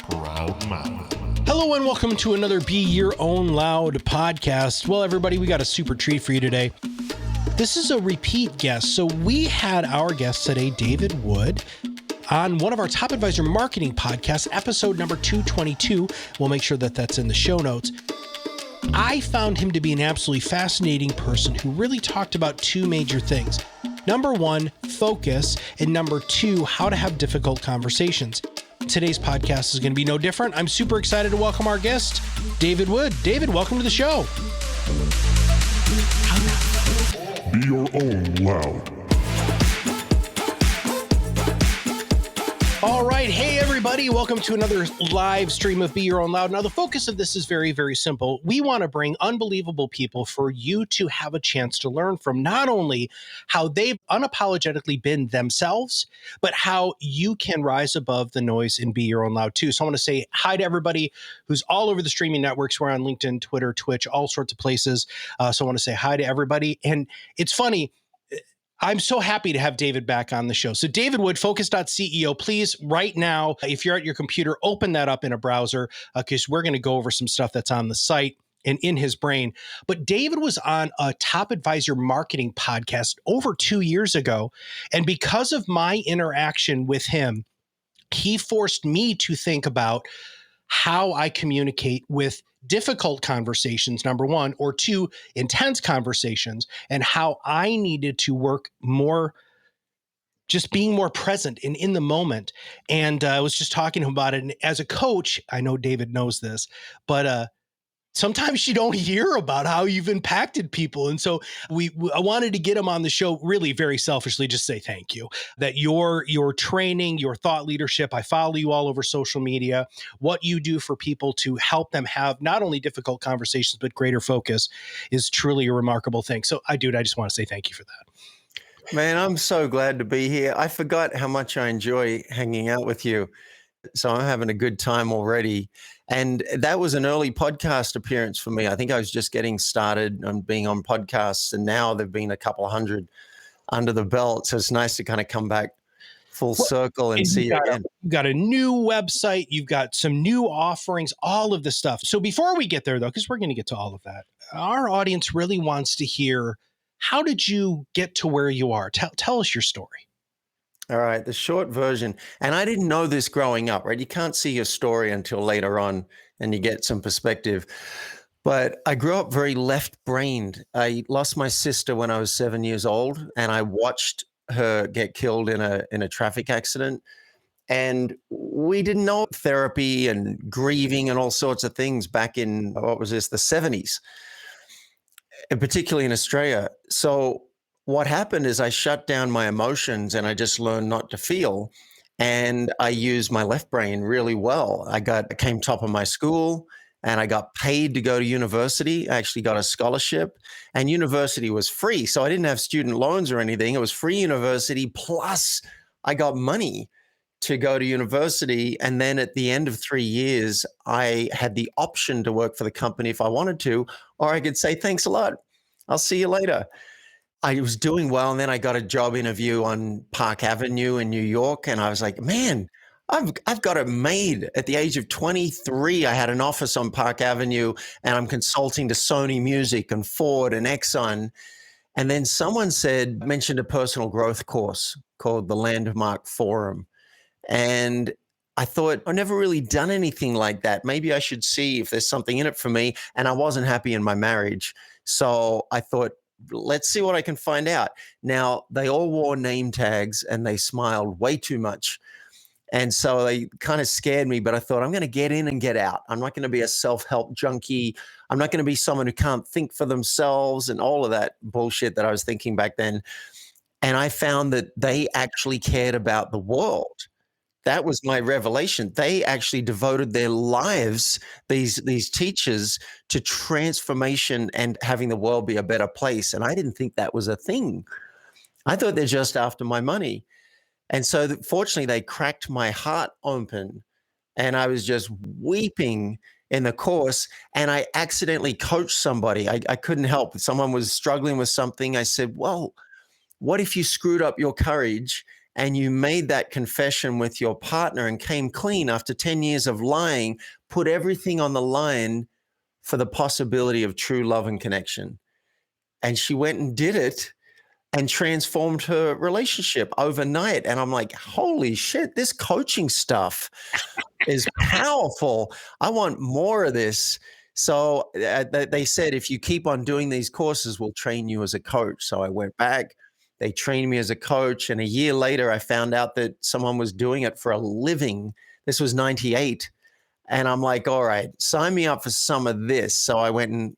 ProudMouth. Hello and welcome to another Be Your Own Loud podcast. Well, everybody, we got a super treat for you today. This is a repeat guest. So we had our guest today, David Wood, on one of our Top Advisor Marketing podcasts, episode number 222. We'll make sure that that's in the show notes. I found him to be an absolutely fascinating person who really talked about two major things. Number one, focus, and number two, how to have difficult conversations. Today's podcast is going to be no different. I'm super excited to welcome our guest, David Wood. David, welcome to the show. Be your own loud. All right. Hey, everybody. Welcome to another live stream of Be Your Own Loud. Now, the focus of this is very, very simple. We want to bring unbelievable people for you to have a chance to learn from not only how they've unapologetically been themselves, but how you can rise above the noise and be your own loud too. So I want to say hi to everybody who's all over the streaming networks. We're on LinkedIn, Twitter, Twitch, all sorts of places. So I want to say hi to everybody. And it's funny. I'm so happy to have David back on the show. So David Wood, Focus.ceo, please right now, if you're at your computer, open that up in a browser because we're going to go over some stuff that's on the site and in his brain. But David was on a Top Advisor Marketing podcast over 2 years ago. And because of my interaction with him, he forced me to think about how I communicate with difficult conversations, number one, or two, intense conversations, and how I needed to work more, just being more present and in the moment. And I was just talking to him about it. And as a coach, I know David knows this, but sometimes you don't hear about how you've impacted people. And so I wanted to get him on the show, really very selfishly, just say thank you. That your training, your thought leadership, I follow you all over social media, what you do for people to help them have not only difficult conversations, but greater focus is truly a remarkable thing. So I just want to say thank you for that. Man, I'm so glad to be here. I forgot how much I enjoy hanging out with you. So I'm having a good time already. And that was an early podcast appearance for me. I think I was just getting started on being on podcasts, and now there've been a couple of hundred under the belt. So it's nice to kind of come back full circle and see you again. You've got a new website. You've got some new offerings, all of the stuff. So before we get there, though, because we're going to get to all of that, our audience really wants to hear, how did you get to where you are? Tell us your story. All right, the short version, and I didn't know this growing up, right? You can't see your story until later on and you get some perspective. But I grew up very left-brained. I lost my sister when I was 7 years old, and I watched her get killed in a traffic accident. And we didn't know therapy and grieving and all sorts of things back in, the 70s, and particularly in Australia. So what happened is I shut down my emotions and I just learned not to feel. And I used my left brain really well. I came top of my school and I got paid to go to university. I actually got a scholarship, and university was free. So I didn't have student loans or anything. It was free university. Plus I got money to go to university. And then at the end of 3 years, I had the option to work for the company if I wanted to, or I could say, thanks a lot. I'll see you later. I was doing well, and then I got a job interview on Park Avenue in New York, and I was like, man, I've got it made. At the age of 23, I had an office on Park Avenue, and I'm consulting to Sony Music and Ford and Exxon. And then someone mentioned a personal growth course called the Landmark Forum. And I thought, I've never really done anything like that. Maybe I should see if there's something in it for me. And I wasn't happy in my marriage. So I thought, let's see what I can find out. Now, they all wore name tags and they smiled way too much. And so they kind of scared me, but I thought, I'm going to get in and get out. I'm not going to be a self-help junkie. I'm not going to be someone who can't think for themselves and all of that bullshit that I was thinking back then. And I found that they actually cared about the world. That was my revelation. They actually devoted their lives, these teachers, to transformation and having the world be a better place. And I didn't think that was a thing. I thought they're just after my money. And so fortunately, they cracked my heart open, and I was just weeping in the course, and I accidentally coached somebody. I couldn't help. Someone was struggling with something. I said, well, what if you screwed up your courage and you made that confession with your partner and came clean after 10 years of lying, put everything on the line for the possibility of true love and connection. And she went and did it and transformed her relationship overnight. And I'm like, holy shit, this coaching stuff is powerful. I want more of this. So they said, if you keep on doing these courses, we'll train you as a coach. So I went back, they trained me as a coach. And a year later, I found out that someone was doing it for a living. This was 98. And I'm like, all right, sign me up for some of this. So I went and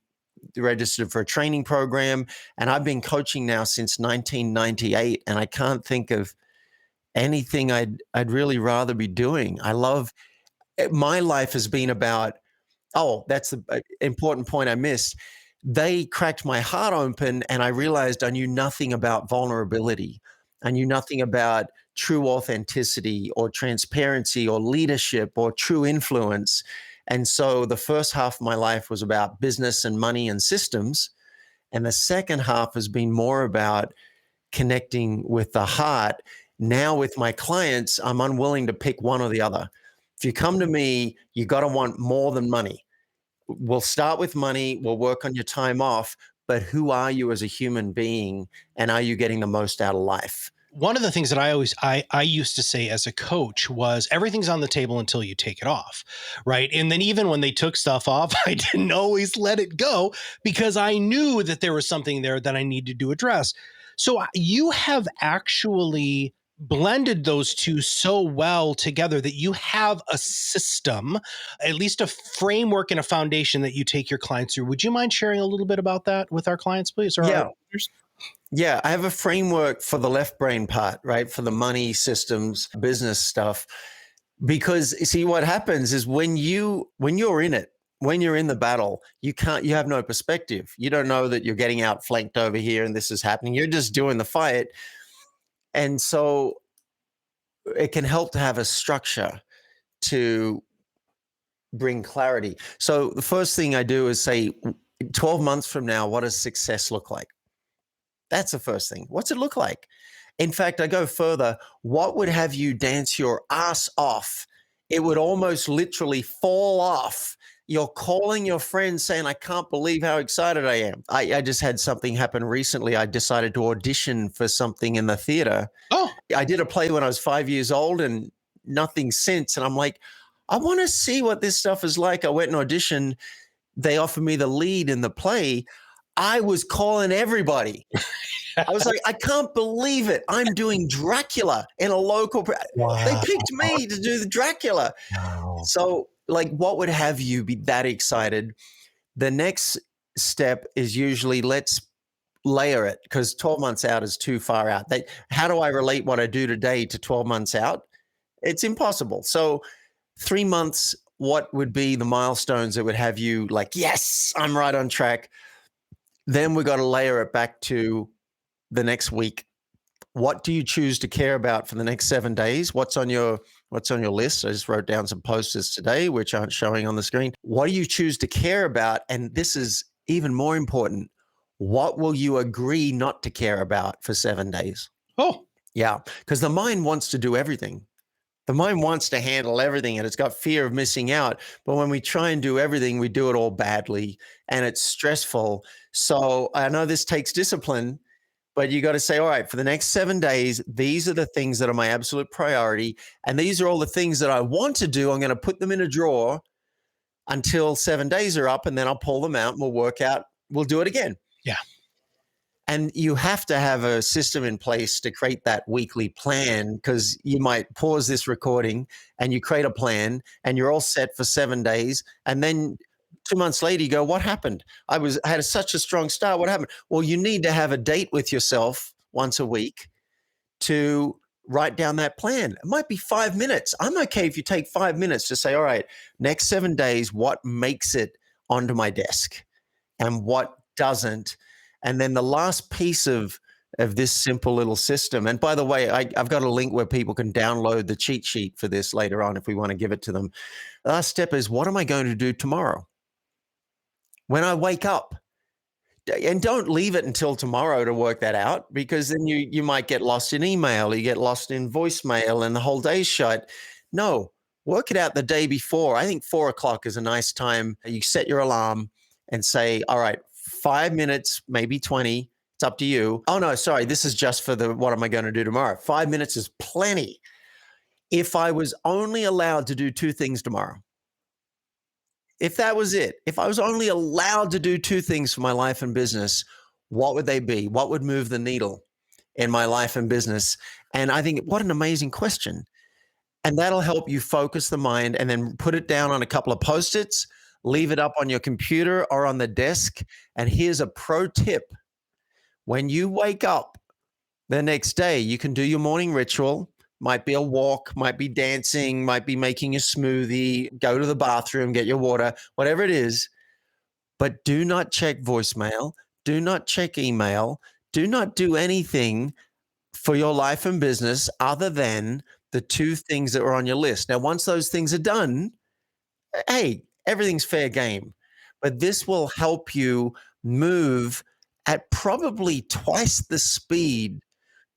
registered for a training program, and I've been coaching now since 1998, and I can't think of anything I'd really rather be doing. I love my life has been about, oh, that's the important point I missed. They cracked my heart open, and I realized I knew nothing about vulnerability. I knew nothing about true authenticity or transparency or leadership or true influence. And so the first half of my life was about business and money and systems. And the second half has been more about connecting with the heart. Now with my clients, I'm unwilling to pick one or the other. If you come to me, you got to want more than money. We'll start with money. We'll work on your time off. But who are you as a human being? And are you getting the most out of life? One of the things that I used to say as a coach was everything's on the table until you take it off, right? And then even when they took stuff off, I didn't always let it go because I knew that there was something there that I needed to address. So you have actually blended those two so well together that you have a system, at least a framework and a foundation that you take your clients through. Would you mind sharing a little bit about that with our clients, please? Or Yeah. our listeners? Yeah, I have a framework for the left brain part, right? For the money, systems, business stuff. Because see, what happens is when you're in it, when you're in the battle, you have no perspective. You don't know that you're getting outflanked over here and this is happening. You're just doing the fight. And so it can help to have a structure to bring clarity. So the first thing I do is say, 12 months from now, what does success look like? That's the first thing. What's it look like? In fact, I go further. What would have you dance your ass off? It would almost literally fall off. You're calling your friends saying, I can't believe how excited I am. I just had something happen recently. I decided to audition for something in the theater. Oh, I did a play when I was 5 years old and nothing since. And I'm like, I want to see what this stuff is like. I went and auditioned. They offered me the lead in the play. I was calling everybody. I was like, I can't believe it. I'm doing Dracula in a local. wow. They picked me to do the Dracula. Wow. So, like, what would have you be that excited? The next step is usually let's layer it because 12 months out is too far out. How do I relate what I do today to 12 months out? It's impossible. So 3 months, what would be the milestones that would have you like, yes, I'm right on track. Then we got to layer it back to the next week. What do you choose to care about for the next 7 days? What's on your list? I just wrote down some posters today, which aren't showing on the screen. What do you choose to care about? And this is even more important. What will you agree not to care about for 7 days? Oh, Yeah, because the mind wants to do everything. The mind wants to handle everything and it's got fear of missing out. But when we try and do everything, we do it all badly and it's stressful. So I know this takes discipline, but you got to say, all right, for the next 7 days, these are the things that are my absolute priority. And these are all the things that I want to do. I'm going to put them in a drawer until 7 days are up and then I'll pull them out and we'll work out. We'll do it again. yeah. And you have to have a system in place to create that weekly plan because you might pause this recording and you create a plan and you're all set for 7 days. And then 2 months later, you go, what happened? I had such a strong start. What happened? Well, you need to have a date with yourself once a week to write down that plan. It might be 5 minutes. I'm okay if you take 5 minutes to say, all right, next 7 days, what makes it onto my desk and what doesn't? And then the last piece of this simple little system, and by the way, I've got a link where people can download the cheat sheet for this later on if we want to give it to them. The last step is, what am I going to do tomorrow? When I wake up, And don't leave it until tomorrow to work that out, because then you might get lost in email, you get lost in voicemail, and the whole day's shut. No, work it out the day before. I think 4 o'clock is a nice time. You set your alarm and say, all right, 5 minutes, maybe 20. It's up to you. Oh no, sorry, this is just for the what am I going to do tomorrow? 5 minutes is plenty. If I was only allowed to do two things tomorrow, if that was it, if I was only allowed to do two things for my life and business, what would they be? What would move the needle in my life and business? And I think, what an amazing question. And that'll help you focus the mind, and then put it down on a couple of Post-its, leave it up on your computer or on the desk. And here's a pro tip. When you wake up the next day, you can do your morning ritual. Might be a walk, might be dancing, might be making a smoothie, go to the bathroom, get your water, whatever it is. But do not check voicemail. Do not check email. Do not do anything for your life and business other than the two things that were on your list. Now, once those things are done, hey, everything's fair game. But this will help you move at probably twice the speed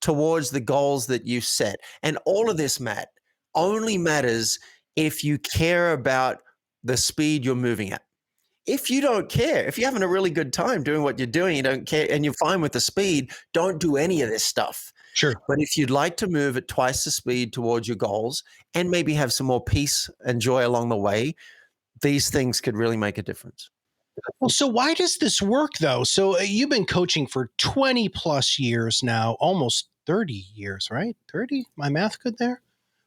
towards the goals that you set. And all of this, Matt, only matters if you care about the speed you're moving at. If you don't care, if you're having a really good time doing what you're doing, you don't care, and you're fine with the speed, don't do any of this stuff. Sure. But if you'd like to move at twice the speed towards your goals, and maybe have some more peace and joy along the way, these things could really make a difference. Well, so why does this work though? So you've been coaching for 20 plus years now, almost 30 years, right? 30? My math good there?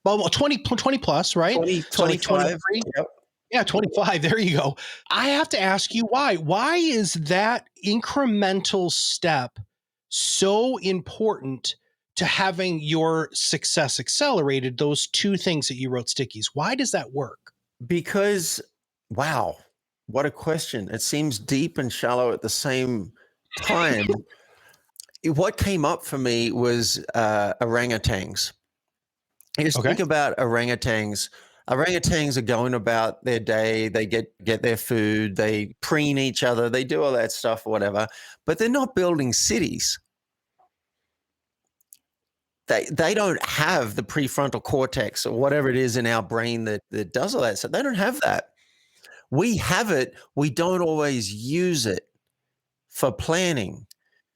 Well, 20 plus, right? 25. Yep. Yeah, 25. There you go. I have to ask you why. Why is that incremental step so important to having your success accelerated? Those two things that you wrote stickies. Why does that work? Because, wow, what a question. It seems deep and shallow at the same time. What came up for me was orangutans. You just think about orangutans. Orangutans are going about their day. They get their food. They preen each other. They do all that stuff or whatever. But they're not building cities. They don't have the prefrontal cortex or whatever it is in our brain that does all that. So they don't have that. We have it. We don't always use it for planning.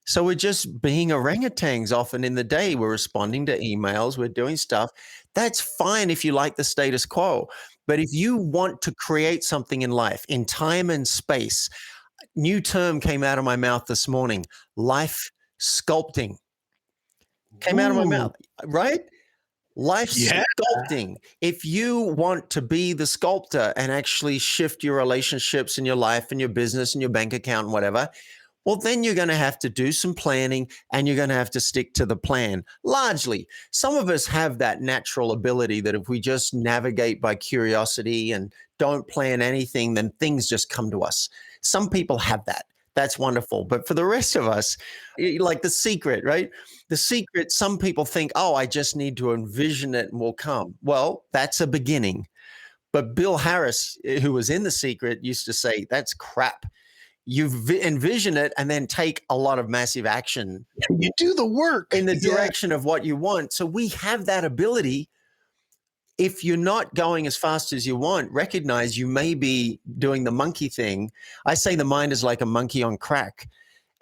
So we're just being orangutans often in the day. We're responding to emails. We're doing stuff. That's fine if you like the status quo. But if you want to create something in life, in time and space, new term came out of my mouth this morning, life sculpting. Came out of my mouth, right? Life sculpting. If you want to be the sculptor and actually shift your relationships and your life and your business and your bank account and whatever, well, then you're going to have to do some planning, and you're going to have to stick to the plan. Largely, some of us have that natural ability that if we just navigate by curiosity and don't plan anything, then things just come to us. Some people have that. That's wonderful. But for the rest of us, like The Secret, right? The Secret, some people think, oh, I just need to envision it and will come. Well, that's a beginning. But Bill Harris, who was in The Secret, used to say, that's crap. You envision it and then take a lot of massive action. You do the work in the direction of what you want. So we have that ability. If you're not going as fast as you want, recognize you may be doing the monkey thing. I say the mind is like a monkey on crack.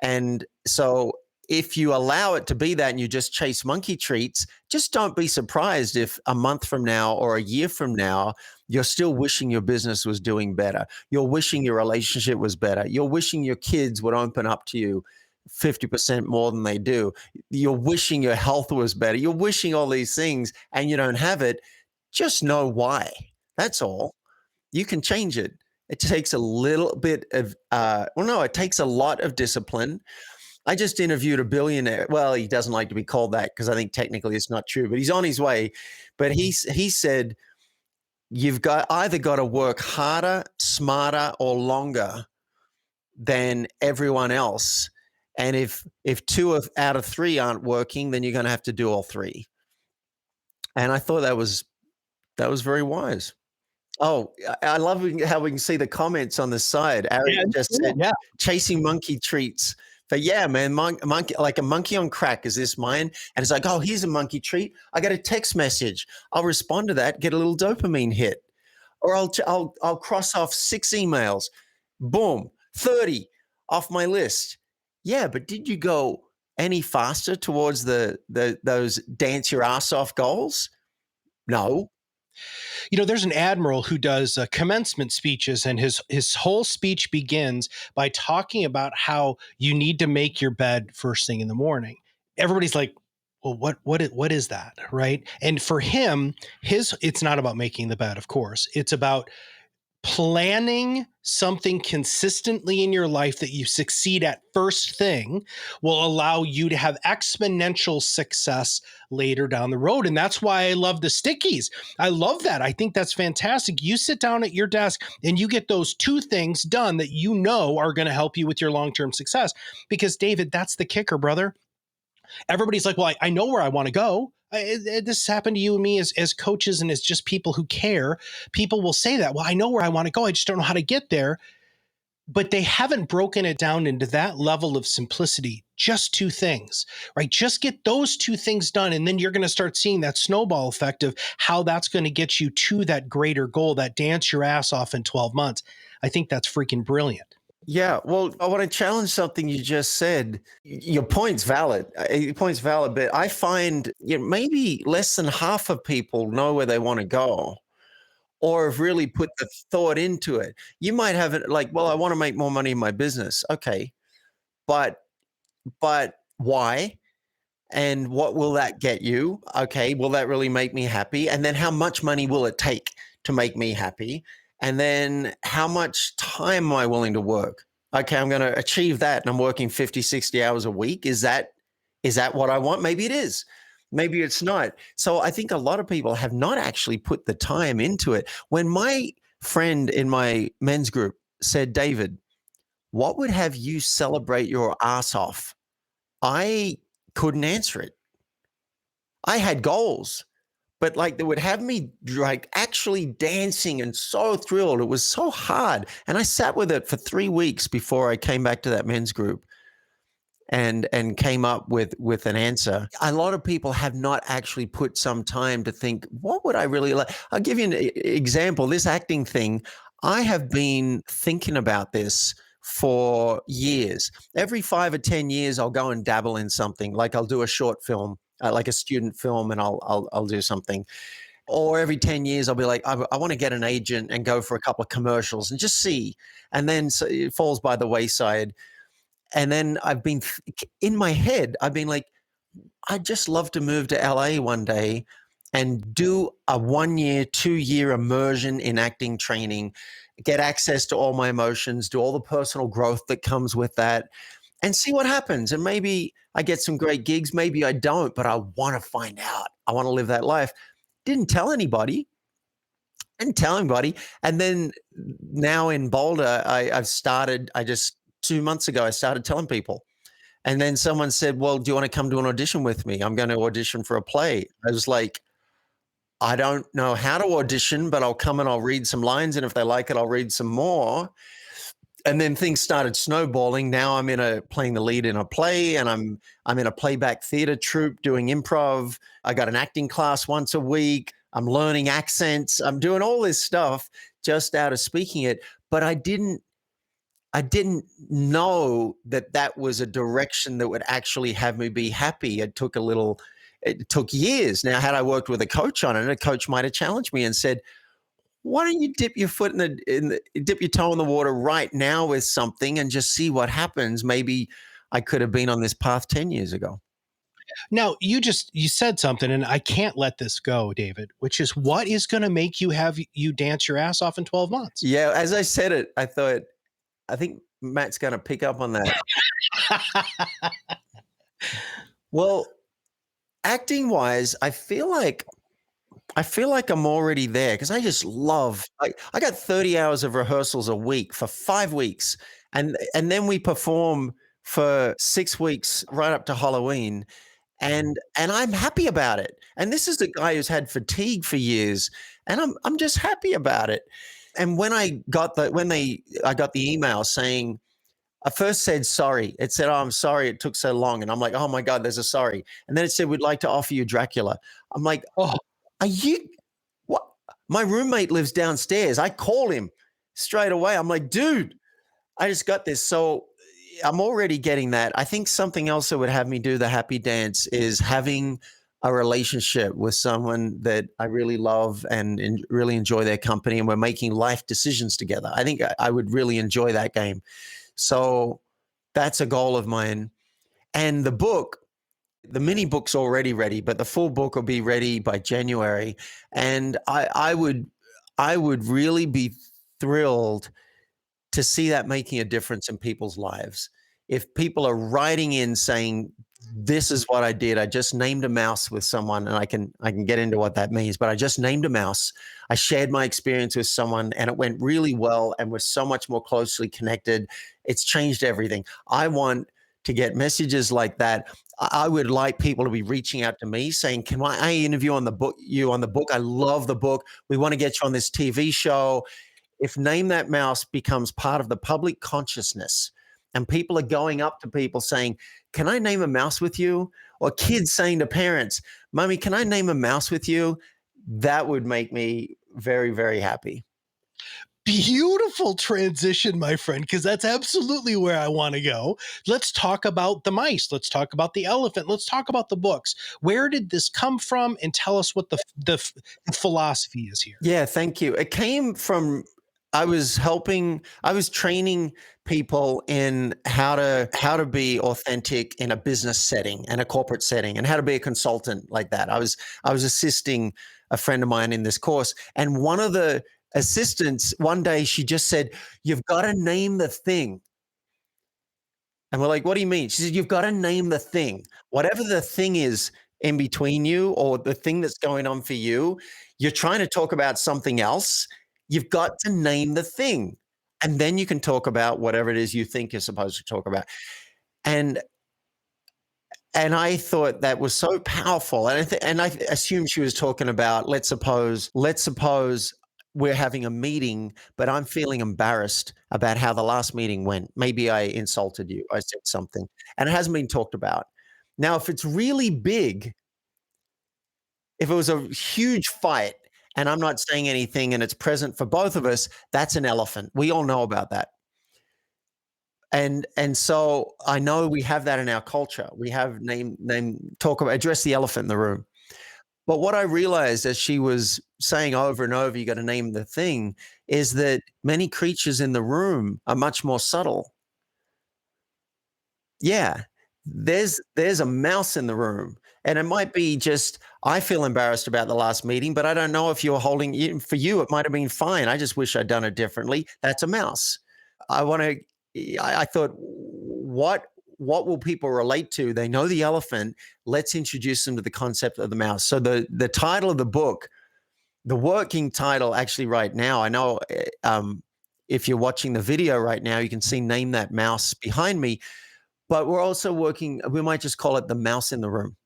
And so if you allow it to be that and you just chase monkey treats, just don't be surprised if a month from now or a year from now, you're still wishing your business was doing better. You're wishing your relationship was better. You're wishing your kids would open up to you 50% more than they do. You're wishing your health was better. You're wishing all these things and you don't have it. Just know why. That's all. You can change it. It takes a little bit of, it takes a lot of discipline. I just interviewed a billionaire. Well, he doesn't like to be called that because I think technically it's not true, but he's on his way. But he said, you've either got to work harder, smarter, or longer than everyone else. And if two out of three aren't working, then you're going to have to do all three. And I thought that was very wise. Oh, I love how we can see the comments on the side. Ari Yeah, just said, yeah. chasing monkey treats. But yeah, man, monkey, like a monkey on crack is this mine? And it's like, oh, here's a monkey treat. I got a text message. I'll respond to that, get a little dopamine hit. Or I'll cross off 6 emails. Boom, 30 off my list. Yeah, but did you go any faster towards those dance your ass off goals? No. There's an admiral who does commencement speeches, and his whole speech begins by talking about how you need to make your bed first thing in the morning. Everybody's like, well, what is that, right? And for him, it's not about making the bed, of course. It's about planning something consistently in your life that you succeed at first thing will allow you to have exponential success later down the road. And that's why I love the stickies. I love that. I think that's fantastic. You sit down at your desk and you get those 2 things done that you know are going to help you with your long-term success. Because David, that's the kicker, brother. Everybody's like, well, I know where I want to go. This happened to you and me as coaches and as just people who care. People will say that, well, I know where I want to go. I just don't know how to get there. But they haven't broken it down into that level of simplicity. Just 2 things, right? Just get those 2 things done. And then you're going to start seeing that snowball effect of how that's going to get you to that greater goal, that dance your ass off in 12 months. I think that's freaking brilliant. Yeah, well, I want to challenge something you just said. Your point's valid. Your point's valid, but I find maybe less than half of people know where they want to go or have really put the thought into it. You might have it like, well, I want to make more money in my business. Okay. But why? And what will that get you? Okay, will that really make me happy? And then how much money will it take to make me happy? And then how much time am I willing to work? Okay, I'm going to achieve that and I'm working 50, 60 hours a week. Is that what I want? Maybe it is. Maybe it's not. So I think a lot of people have not actually put the time into it. When my friend in my men's group said, David, what would have you celebrate your ass off? I couldn't answer it. I had goals, but like they would have me like actually dancing and so thrilled. It was so hard. And I sat with it for 3 weeks before I came back to that men's group and came up with an answer. A lot of people have not actually put some time to think, what would I really like? I'll give you an example. This acting thing, I have been thinking about this for years. Every 5 or 10 years, I'll go and dabble in something. Like I'll do a short film, like a student film, and I'll do something. Or every 10 years, I'll be like, I want to get an agent and go for a couple of commercials and just see. And then so it falls by the wayside. And then I've been in my head, I've been like, I'd just love to move to LA one day and do a 1 year, 2 year immersion in acting training, get access to all my emotions, do all the personal growth that comes with that, and see what happens. And maybe I get some great gigs, maybe I don't, but I want to find out. I want to live that life. Didn't tell anybody. And then now in Boulder, I just 2 months ago, I started telling people. And then someone said, well, do you want to come to an audition with me? I'm going to audition for a play. I was like, I don't know how to audition, but I'll come and I'll read some lines. And if they like it, I'll read some more. And then things started snowballing. Now I'm playing the lead in a play, and I'm in a playback theater troupe doing improv. I got an acting class once a week. I'm learning accents. I'm doing all this stuff just out of speaking it. But I didn't know that was a direction that would actually have me be happy. It took years. Now, had I worked with a coach on it, a coach might have challenged me and said, why don't you dip your foot dip your toe in the water right now with something and just see what happens? Maybe I could have been on this path 10 years ago. Now, you said something, and I can't let this go, David, which is what is going to make you dance your ass off in 12 months? Yeah, as I said it, I think Matt's going to pick up on that. Well, acting wise, I feel like I'm already there because I just love. I got 30 hours of rehearsals a week for 5 weeks, and then we perform for 6 weeks right up to Halloween, and I'm happy about it. And this is the guy who's had fatigue for years, and I'm just happy about it. And when I got I got the email saying, I first said sorry. It said, "Oh, I'm sorry it took so long." And I'm like, "Oh my God, there's a sorry." And then it said, "We'd like to offer you Dracula." I'm like, Oh, "Are you what?" My roommate lives downstairs. I call him straight away. I'm like, "Dude, I just got this." So I'm already getting that. I think something else that would have me do the happy dance is having a relationship with someone that I really love and really enjoy their company, and we're making life decisions together. I think I would really enjoy that game. So that's a goal of mine. And the book, the mini book's already ready, but the full book will be ready by January. And I would really be thrilled to see that making a difference in people's lives. If people are writing in saying, "This is what I did. I just named a mouse with someone," and I can get into what that means, but I just named a mouse. I shared my experience with someone and it went really well and we're so much more closely connected. It's changed everything. I want to get messages like that. I would like people to be reaching out to me saying, "Can I interview on the book you on the book? I love the book. We want to get you on this TV show." If Name That Mouse becomes part of the public consciousness and people are going up to people saying, "Can I name a mouse with you?" Or kids saying to parents, "Mommy, can I name a mouse with you?" That would make me very, very happy. beautiful transition, my friend, because that's absolutely where I want to go. Let's talk about the mice. Let's talk about the elephant. Let's talk about the books. Where did this come from? And tell us what the philosophy is here. Yeah, thank you. It came from I was training people in how to be authentic in a business setting and a corporate setting and how to be a consultant like that. I was assisting a friend of mine in this course, and one of the assistants one day she just said, "You've got to name the thing." And we're like, "What do you mean?" She said, "You've got to name the thing. Whatever the thing is in between you or the thing that's going on for you, you're trying to talk about something else. You've got to name the thing. And then you can talk about whatever it is you think you're supposed to talk about." And and I thought that was so powerful. And I assumed she was talking about, let's suppose we're having a meeting, but I'm feeling embarrassed about how the last meeting went. Maybe I insulted you. I said something, and it hasn't been talked about. Now, if it's really big, if it was a huge fight and I'm not saying anything and it's present for both of us, that's an elephant. We all know about that. And so I know we have that in our culture. We have talk about address the elephant in the room. But what I realized as she was saying over and over, "You got to name the thing," is that many creatures in the room are much more subtle. Yeah. There's a mouse in the room. And it might be just, I feel embarrassed about the last meeting, but I don't know if you're holding it for you. It might have been fine. I just wish I'd done it differently. That's a mouse. I want to, I thought, what will people relate to? They know the elephant. Let's introduce them to the concept of the mouse. So the title of the book, the working title actually right now, I know if you're watching the video right now, you can see Name That Mouse behind me. But we're also working, we might just call it the mouse in the room.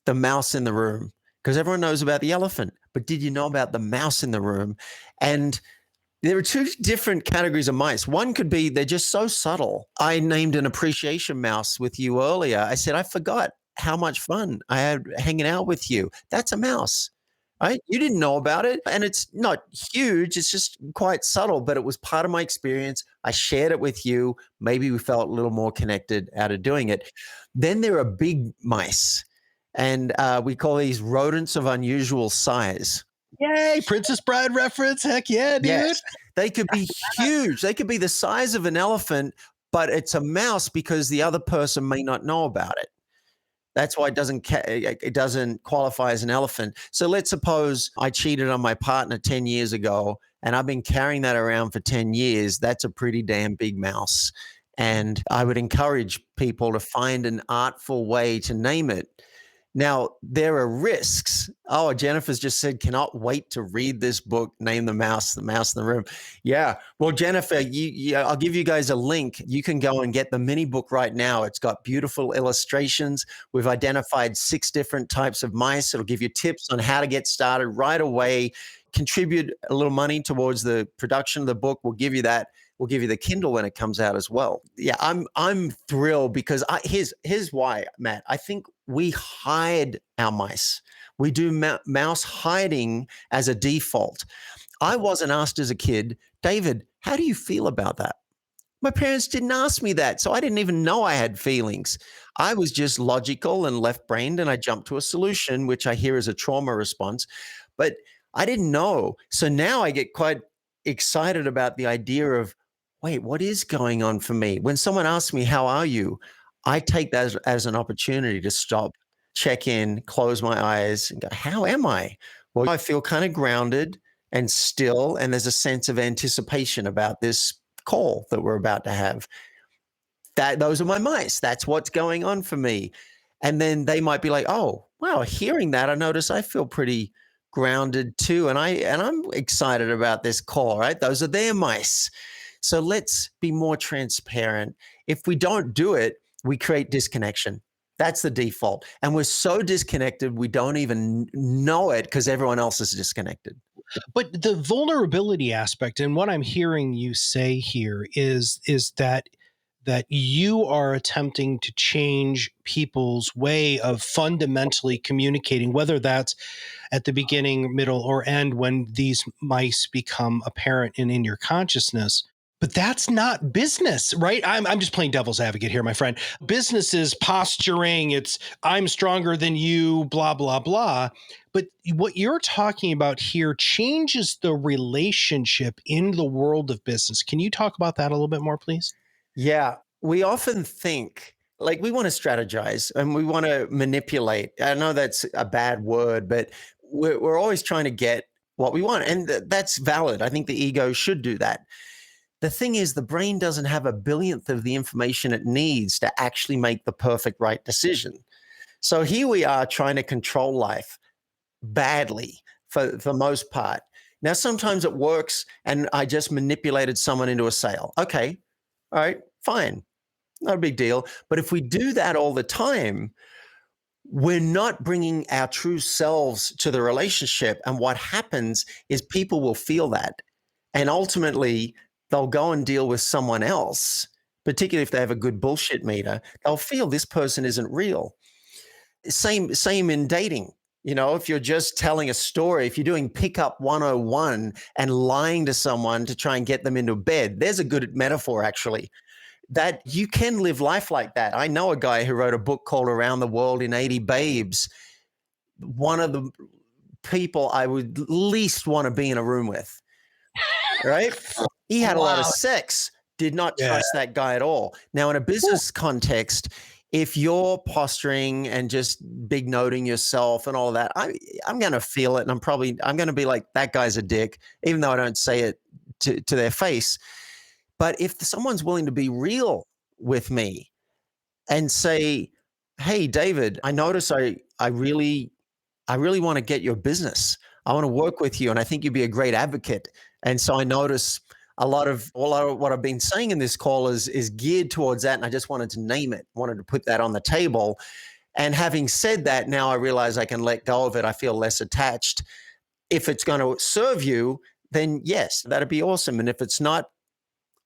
The mouse in the room. Because everyone knows about the elephant. But did you know about the mouse in the room? And there are two different categories of mice. One could be they're just so subtle. I named an appreciation mouse with you earlier. I said, I forgot how much fun I had hanging out with you. That's a mouse. Right? You didn't know about it. And it's not huge. It's just quite subtle, but it was part of my experience. I shared it with you. Maybe we felt a little more connected out of doing it. Then there are big mice, and we call these rodents of unusual size. Yay, Princess Bride reference. Heck yeah, dude. Yes, they could be huge. They could be the size of an elephant, but it's a mouse because the other person may not know about it. That's why it doesn't qualify as an elephant. So let's suppose I cheated on my partner 10 years ago, and I've been carrying that around for 10 years. That's a pretty damn big mouse. And I would encourage people to find an artful way to name it. Now, there are risks. Oh, Jennifer's just said, cannot wait to read this book, Name the Mouse in the Room. Yeah. Well, Jennifer, I'll give you guys a link. You can go and get the mini book right now. It's got beautiful illustrations. We've identified 6 different types of mice. It'll give you tips on how to get started right away. Contribute a little money towards the production of the book. We'll give you that. We'll give you the Kindle when it comes out as well. Yeah, I'm thrilled because here's why, Matt. I think we hide our mice. We do mouse hiding as a default. I wasn't asked as a kid, David, how do you feel about that? My parents didn't ask me that, so I didn't even know I had feelings. I was just logical and left-brained, and I jumped to a solution, which I hear is a trauma response. But I didn't know. So now I get quite excited about the idea of, wait, what is going on for me? When someone asks me, how are you? I take that as an opportunity to stop, check in, close my eyes, and go, how am I? Well, I feel kind of grounded and still, and there's a sense of anticipation about this call that we're about to have. Those are my mice. That's what's going on for me. And then they might be like, oh, wow, hearing that, I notice I feel pretty grounded too. And I'm excited about this call, right? Those are their mice. So let's be more transparent. If we don't do it, we create disconnection. That's the default. And we're so disconnected, we don't even know it because everyone else is disconnected. But the vulnerability aspect, and what I'm hearing you say here is that you are attempting to change people's way of fundamentally communicating, whether that's at the beginning, middle, or end when these mice become apparent and in your consciousness. But that's not business, right? I'm just playing devil's advocate here, my friend. Business is posturing. It's I'm stronger than you, blah, blah, blah. But what you're talking about here changes the relationship in the world of business. Can you talk about that a little bit more, please? Yeah, we often think like we want to strategize and we want to manipulate. I know that's a bad word, but we're always trying to get what we want. And that's valid. I think the ego should do that. The thing is, the brain doesn't have a billionth of the information it needs to actually make the perfect right decision. So here we are trying to control life badly for the most part. Now, sometimes it works and I just manipulated someone into a sale. Okay, all right, fine. Not a big deal. But if we do that all the time, we're not bringing our true selves to the relationship. And what happens is people will feel that. And ultimately, they'll go and deal with someone else, particularly if they have a good bullshit meter. They'll feel this person isn't real. Same in dating. You know, if you're just telling a story, if you're doing pickup 101 and lying to someone to try and get them into bed, there's a good metaphor, actually, that you can live life like that. I know a guy who wrote a book called Around the World in 80 Babes. One of the people I would least want to be in a room with, right? He had a lot of sex, did not trust that guy at all. Now, in a business context, if you're posturing and just big noting yourself and all of that, I'm going to feel it. And I'm going to be like, that guy's a dick, even though I don't say it to their face. But if someone's willing to be real with me and say, hey, David, I notice I really want to get your business. I want to work with you. And I think you'd be a great advocate. And so I notice a lot of what I've been saying in this call is geared towards that. And I just wanted to name it, wanted to put that on the table. And having said that, now I realize I can let go of it. I feel less attached. If it's going to serve you, then yes, that'd be awesome. And if it's not,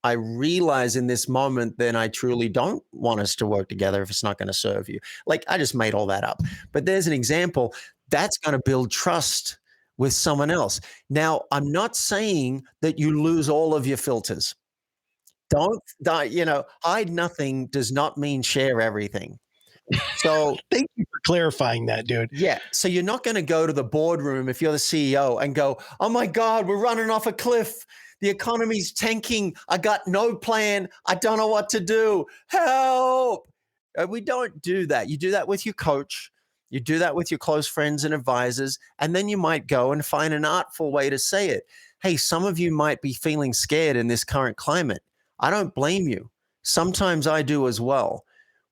I realize in this moment, then I truly don't want us to work together if it's not going to serve you. Like I just made all that up. But there's an example that's going to build trust with someone else. Now, I'm not saying that you lose all of your filters. Don't hide nothing does not mean share everything. So thank you for clarifying that, dude. Yeah. So you're not going to go to the boardroom if you're the CEO and go, oh my God, we're running off a cliff. The economy's tanking. I got no plan. I don't know what to do. Help. We don't do that. You do that with your coach. You do that with your close friends and advisors, and then you might go and find an artful way to say it. Hey, some of you might be feeling scared in this current climate. I don't blame you. Sometimes I do as well.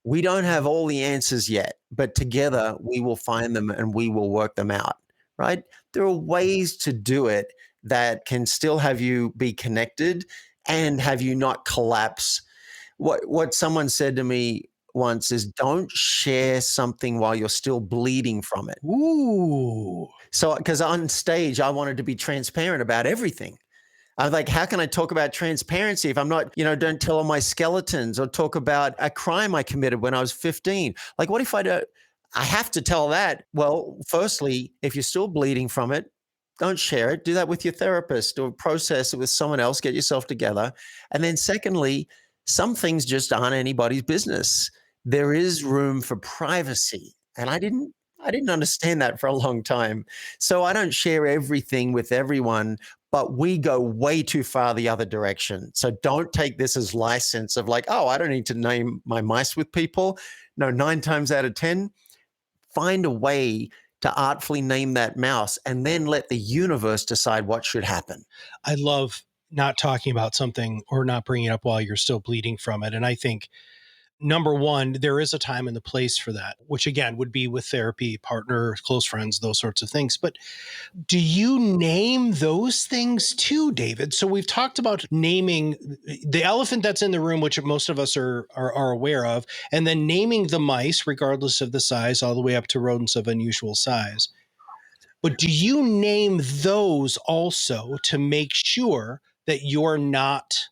We don't have all the answers yet, but together we will find them and we will work them out, right? There are ways to do it that can still have you be connected and have you not collapse. What someone said to me once is, don't share something while you're still bleeding from it. Ooh. So, because on stage, I wanted to be transparent about everything. I was like, how can I talk about transparency if I'm not, don't tell all my skeletons or talk about a crime I committed when I was 15? Like, what if I don't? I have to tell that. Well, firstly, if you're still bleeding from it, don't share it. Do that with your therapist or process it with someone else. Get yourself together. And then secondly, some things just aren't anybody's business. There is room for privacy. And I didn't understand that for a long time. So I don't share everything with everyone, but we go way too far the other direction. So don't take this as license of like, oh, I don't need to name my mice with people. No, 9 times out of 10, find a way to artfully name that mouse and then let the universe decide what should happen. I love not talking about something or not bringing it up while you're still bleeding from it. And I think, number one, there is a time and the place for that, which again would be with therapy, partner, close friends, those sorts of things. But do you name those things too, David? So we've talked about naming the elephant that's in the room, which most of us are aware of, and then naming the mice, regardless of the size, all the way up to rodents of unusual size. But do you name those also to make sure that you're not,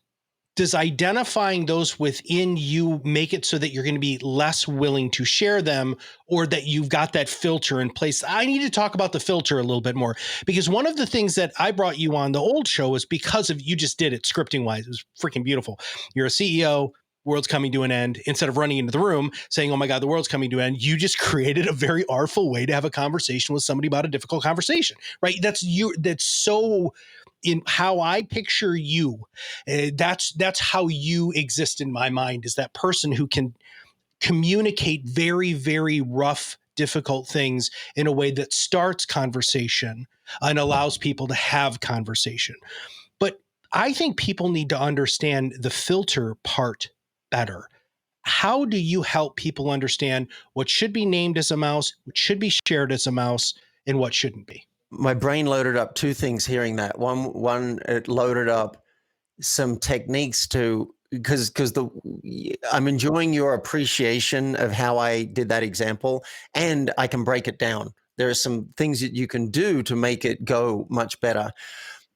does identifying those within you make it so that you're going to be less willing to share them, or that you've got that filter in place? I need to talk about the filter a little bit more, because one of the things that I brought you on the old show was because of, you just did it scripting wise. It was freaking beautiful. You're a CEO, world's coming to an end. Instead of running into the room saying, oh my God, the world's coming to an end, you just created a very artful way to have a conversation with somebody about a difficult conversation, right? That's so in how I picture you. That's how you exist in my mind, is that person who can communicate very, very rough, difficult things in a way that starts conversation and allows people to have conversation. But I think people need to understand the filter part better. How do you help people understand what should be named as a mouse, what should be shared as a mouse, and what shouldn't be? My brain loaded up 2 things hearing that. One, it loaded up some techniques to, because I'm enjoying your appreciation of how I did that example, and I can break it down. There are some things that you can do to make it go much better.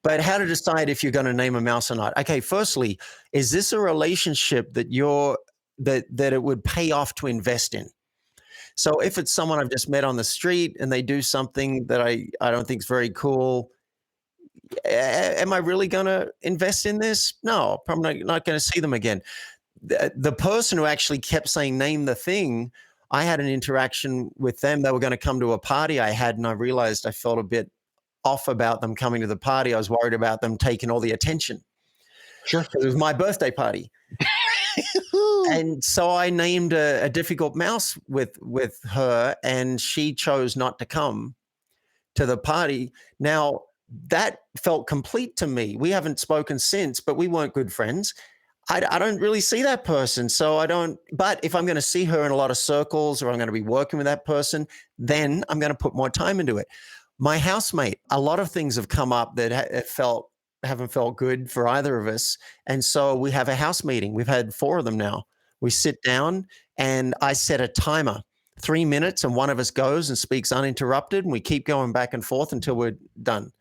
But how to decide if you're going to name a mouse or not? Okay, firstly, is this a relationship that that it would pay off to invest in? So if it's someone I've just met on the street and they do something that I don't think is very cool, am I really going to invest in this? No, probably not going to see them again. The person who actually kept saying, name the thing, I had an interaction with them. They were going to come to a party I had, and I realized I felt a bit off about them coming to the party. I was worried about them taking all the attention. Sure. It was my birthday party. And so I named a difficult mouse with her, and she chose not to come to the party. Now, that felt complete to me. We haven't spoken since, but we weren't good friends. I don't really see that person. So but if I'm going to see her in a lot of circles, or I'm going to be working with that person, then I'm going to put more time into it. My housemate, a lot of things have come up that haven't felt good for either of us. And so we have a house meeting. We've had 4 of them now. We sit down and I set a timer, 3 minutes, and one of us goes and speaks uninterrupted, and we keep going back and forth until we're done.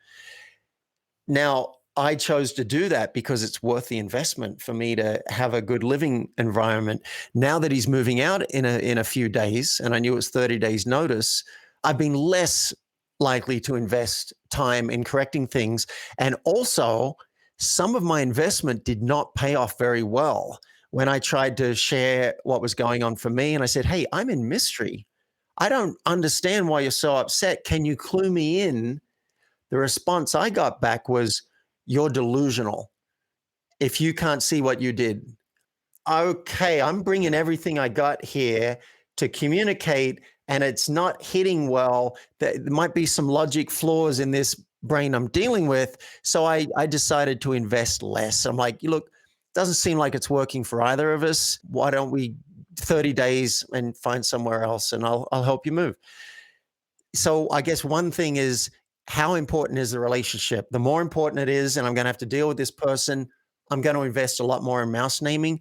Now, I chose to do that because it's worth the investment for me to have a good living environment. Now that he's moving out in a few days, and I knew it was 30 days notice, I've been less likely to invest time in correcting things. And also, some of my investment did not pay off very well when I tried to share what was going on for me. And I said, hey, I'm in mystery. I don't understand why you're so upset. Can you clue me in? The response I got back was, you're delusional if you can't see what you did. Okay, I'm bringing everything I got here to communicate, and it's not hitting well. There might be some logic flaws in this brain I'm dealing with. So I decided to invest less. I'm like, look, doesn't seem like it's working for either of us. Why don't we 30 days and find somewhere else, and I'll help you move. So I guess one thing is, how important is the relationship? The more important it is, and I'm going to have to deal with this person, I'm going to invest a lot more in mouse naming.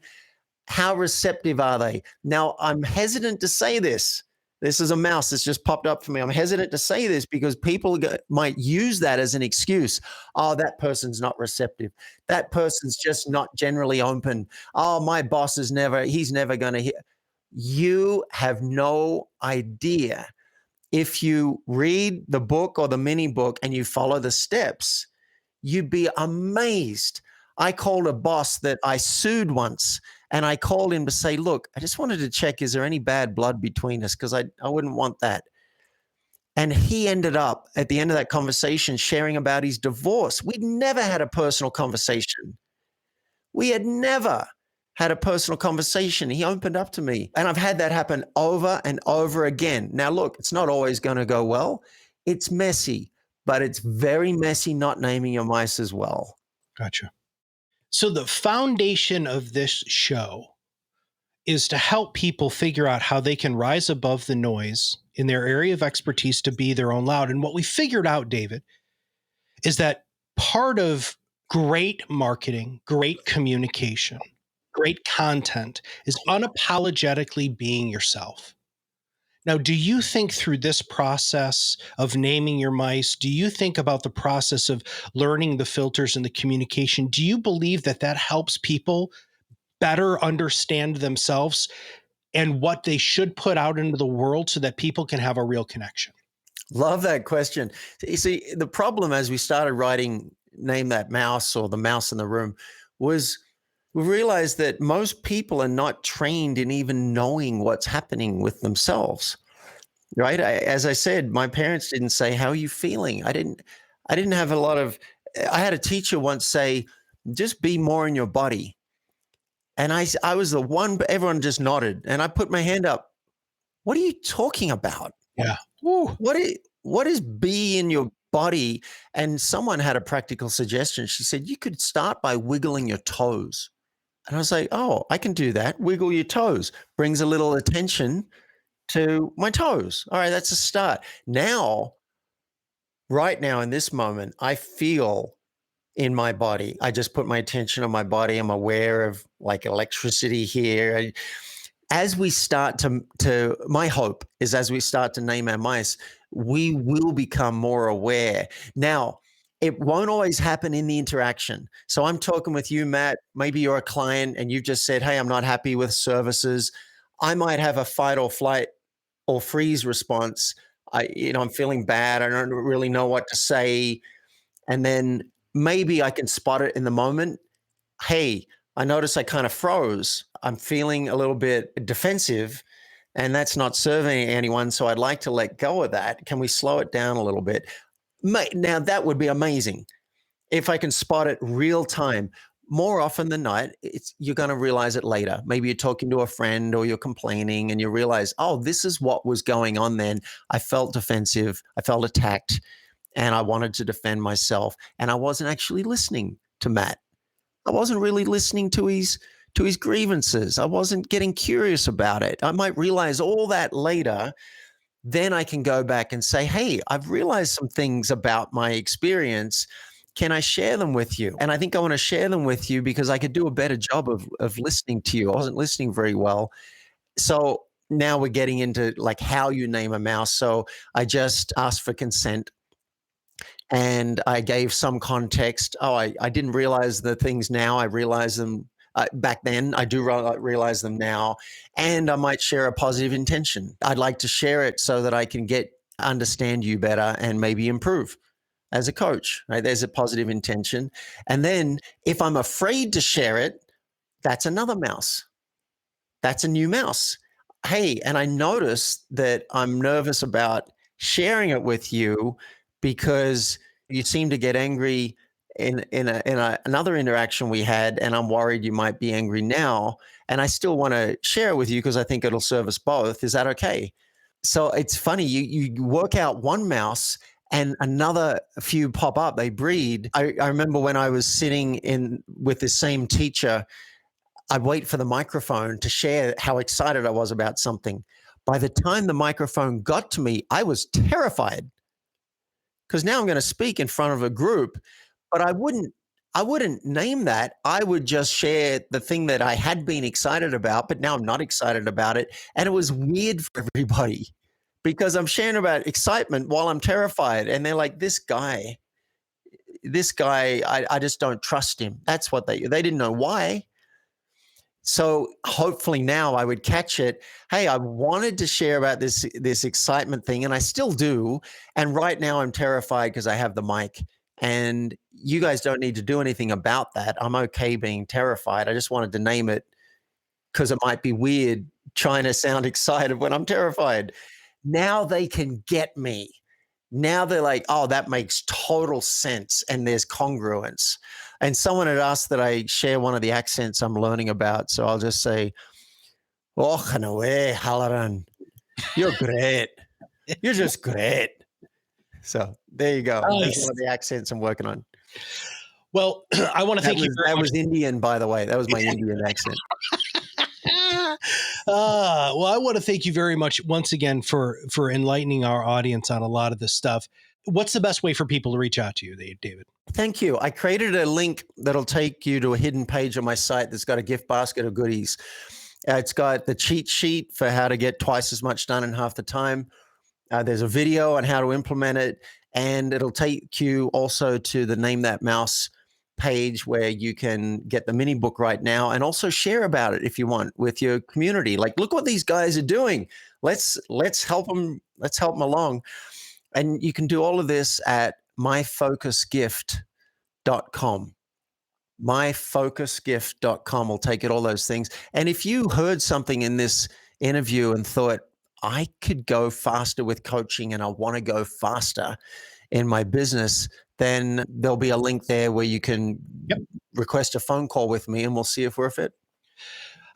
How receptive are they? Now, I'm hesitant to say this. This is a mouse that's just popped up for me. I'm hesitant to say this because people might use that as an excuse. Oh, that person's not receptive. That person's just not generally open. Oh, my boss he's never going to hear. You have no idea. If you read the book or the mini book and you follow the steps, you'd be amazed. I called a boss that I sued once, and I called him to say, look, I just wanted to check, is there any bad blood between us? Because I wouldn't want that. And he ended up at the end of that conversation sharing about his divorce. We'd never had a personal conversation. We had never had a personal conversation. He opened up to me. And I've had that happen over and over again. Now, look, it's not always going to go well. It's messy, but it's very messy not naming your mice as well. Gotcha. So the foundation of this show is to help people figure out how they can rise above the noise in their area of expertise to be their own loud. And what we figured out, David, is that part of great marketing, great communication, great content is unapologetically being yourself. Now, do you think through this process of naming your mice, do you think about the process of learning the filters and the communication? Do you believe that that helps people better understand themselves and what they should put out into the world so that people can have a real connection? Love that question. You see, the problem as we started writing Name That Mouse or The Mouse in the Room was we realized that most people are not trained in even knowing what's happening with themselves, right? As I said, my parents didn't say, how are you feeling? I didn't have a lot of, I had a teacher once say, just be more in your body. And I was the one, everyone just nodded. And I put my hand up. What are you talking about? Yeah. Woo. What is be in your body? And someone had a practical suggestion. She said, you could start by wiggling your toes. And I was like, oh, I can do that. Wiggle your toes. Brings a little attention to my toes. All right, that's a start. Now, right now in this moment, I feel in my body. I just put my attention on my body. I'm aware of like electricity here. As we start to my hope is as we start to name our mice, we will become more aware. Now, it won't always happen in the interaction. So I'm talking with you, Matt. Maybe you're a client and you've just said, hey, I'm not happy with services. I might have a fight or flight or freeze response. I'm feeling bad. I don't really know what to say. And then maybe I can spot it in the moment. Hey, I notice I kind of froze. I'm feeling a little bit defensive, and that's not serving anyone. So I'd like to let go of that. Can we slow it down a little bit? Now, that would be amazing if I can spot it real time. More often than not, you're going to realize it later. Maybe you're talking to a friend or you're complaining and you realize, oh, this is what was going on then. I felt defensive. I felt attacked and I wanted to defend myself. And I wasn't actually listening to Matt. I wasn't really listening to his grievances. I wasn't getting curious about it. I might realize all that later. Then I can go back and say, hey, I've realized some things about my experience. Can I share them with you? And I think I want to share them with you because I could do a better job of listening to you. I wasn't listening very well. So now we're getting into like how you name a mouse. So I just asked for consent and I gave some context. Oh, I didn't realize the things now. I realize them back then. I do realize them now. And I might share a positive intention. I'd like to share it so that I can understand you better and maybe improve as a coach, right? There's a positive intention. And then if I'm afraid to share it, that's another mouse. That's a new mouse. Hey, and I notice that I'm nervous about sharing it with you because you seem to get angry in another interaction we had, and I'm worried you might be angry now. And I still want to share it with you because I think it'll serve us both. Is that okay? So it's funny, you work out one mouse and another few pop up, they breed. I remember when I was sitting with the same teacher, I'd wait for the microphone to share how excited I was about something. By the time the microphone got to me, I was terrified because now I'm going to speak in front of a group, but I wouldn't name that. I would just share the thing that I had been excited about, but now I'm not excited about it. And it was weird for everybody because I'm sharing about excitement while I'm terrified. And they're like, this guy, I just don't trust him. That's what they didn't know why. So hopefully now I would catch it. Hey, I wanted to share about this excitement thing, and I still do. And right now I'm terrified because I have the mic. And you guys don't need to do anything about that. I'm okay being terrified. I just wanted to name it because it might be weird trying to sound excited when I'm terrified. Now they can get me. Now they're like, oh, that makes total sense. And there's congruence. And someone had asked that I share one of the accents I'm learning about. So I'll just say, oh, no way, Halloran. You're great. You're just great. So there you go. Nice. That's one of the accents I'm working on. Well, I want to thank you very That much. was Indian, by the way. That was my Indian accent. Well, I want to thank you very much once again for enlightening our audience on a lot of this stuff. What's the best way for people to reach out to you, David? Thank you. I created a link that'll take you to a hidden page on my site that's got a gift basket of goodies. It's got the cheat sheet for how to get twice as much done in half the time. There's a video on how to implement it, and it'll take you also to the Name That Mouse page where you can get the mini book right now and also share about it if you want with your community. Like, look what these guys are doing. Let's help them. Let's help them along. And you can do all of this at myfocusgift.com. Myfocusgift.com will take it, all those things. And if you heard something in this interview and thought, I could go faster with coaching and I want to go faster in my business, then there'll be a link there where you can request a phone call with me and we'll see if we're a fit.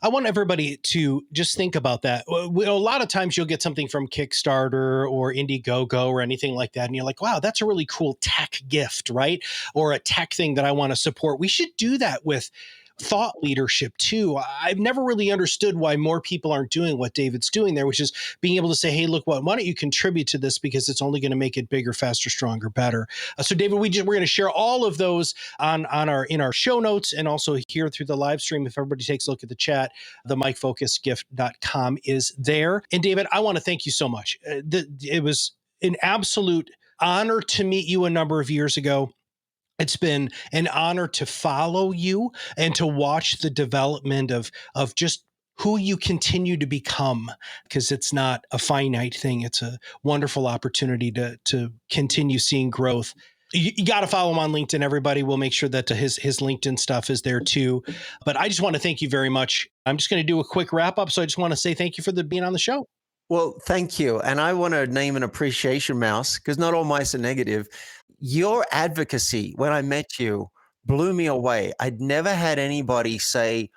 I want everybody to just think about that. A lot of times you'll get something from Kickstarter or Indiegogo or anything like that, and you're like, wow, that's a really cool tech gift, right? Or a tech thing that I want to support. We should do that with thought leadership too. I've never really understood why more people aren't doing what David's doing there, which is being able to say, hey, look, why don't you contribute to this, because it's only going to make it bigger, faster, stronger, better. So David, we're going to share all of those in our show notes, and also here through the live stream. If everybody takes a look at the chat, the myfocusgift.com is there. And David, I want to thank you so much. It was an absolute honor to meet you a number of years ago. It's been an honor to follow you and to watch the development of just who you continue to become, because it's not a finite thing. It's a wonderful opportunity to continue seeing growth. You got to follow him on LinkedIn, everybody. We'll make sure that his LinkedIn stuff is there too. But I just want to thank you very much. I'm just going to do a quick wrap up. So I just want to say thank you for being on the show. Well, thank you. And I want to name an appreciation mouse, because not all mice are negative. Your advocacy when I met you blew me away. I'd never had anybody say,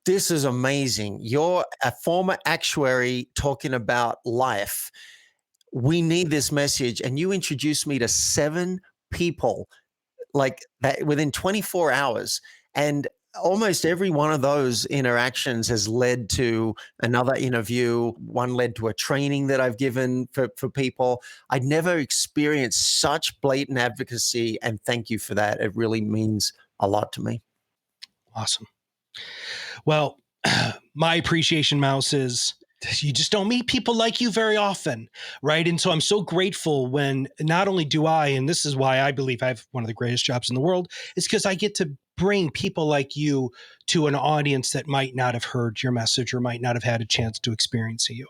this is amazing. You're a former actuary talking about life. We need this message. And you introduced me to 7 people like that within 24 hours. And almost every one of those interactions has led to another interview. One led to a training that I've given for people. I'd never experienced such blatant advocacy, and thank you for that. It really means a lot to me. Awesome. Well, my appreciation mouse is you just don't meet people like you very often, right? And so I'm so grateful when not only do I, and this is why I believe I have one of the greatest jobs in the world, is because I get to bring people like you to an audience that might not have heard your message or might not have had a chance to experience you.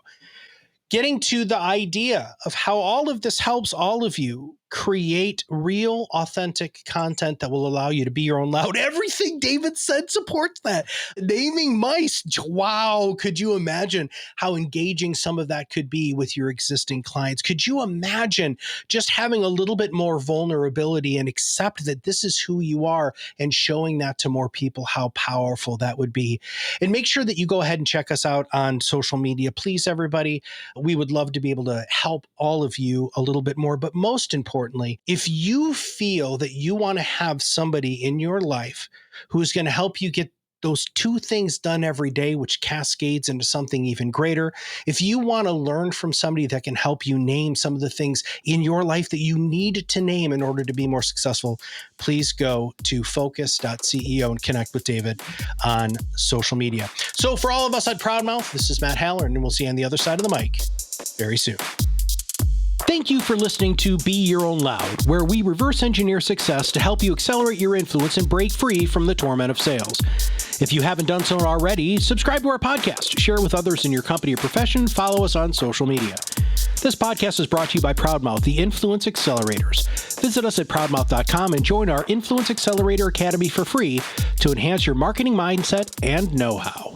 Getting to the idea of how all of this helps all of you create real, authentic content that will allow you to be your own loud. Everything David said supports that. Naming mice. Wow. Could you imagine how engaging some of that could be with your existing clients? Could you imagine just having a little bit more vulnerability and accept that this is who you are and showing that to more people, how powerful that would be? And make sure that you go ahead and check us out on social media. Please, everybody. We would love to be able to help all of you a little bit more. But most importantly, if you feel that you want to have somebody in your life who's going to help you get those two things done every day, which cascades into something even greater. If you want to learn from somebody that can help you name some of the things in your life that you need to name in order to be more successful, please go to Focus.ceo and connect with David on social media. So for all of us at ProudMouth, this is Matt Halloran, and we'll see you on the other side of the mic very soon. Thank you for listening to Be Your Own Loud, where we reverse engineer success to help you accelerate your influence and break free from the torment of sales. If you haven't done so already, subscribe to our podcast, share it with others in your company or profession, follow us on social media. This podcast is brought to you by ProudMouth, the Influence Accelerators. Visit us at ProudMouth.com and join our Influence Accelerator Academy for free to enhance your marketing mindset and know-how.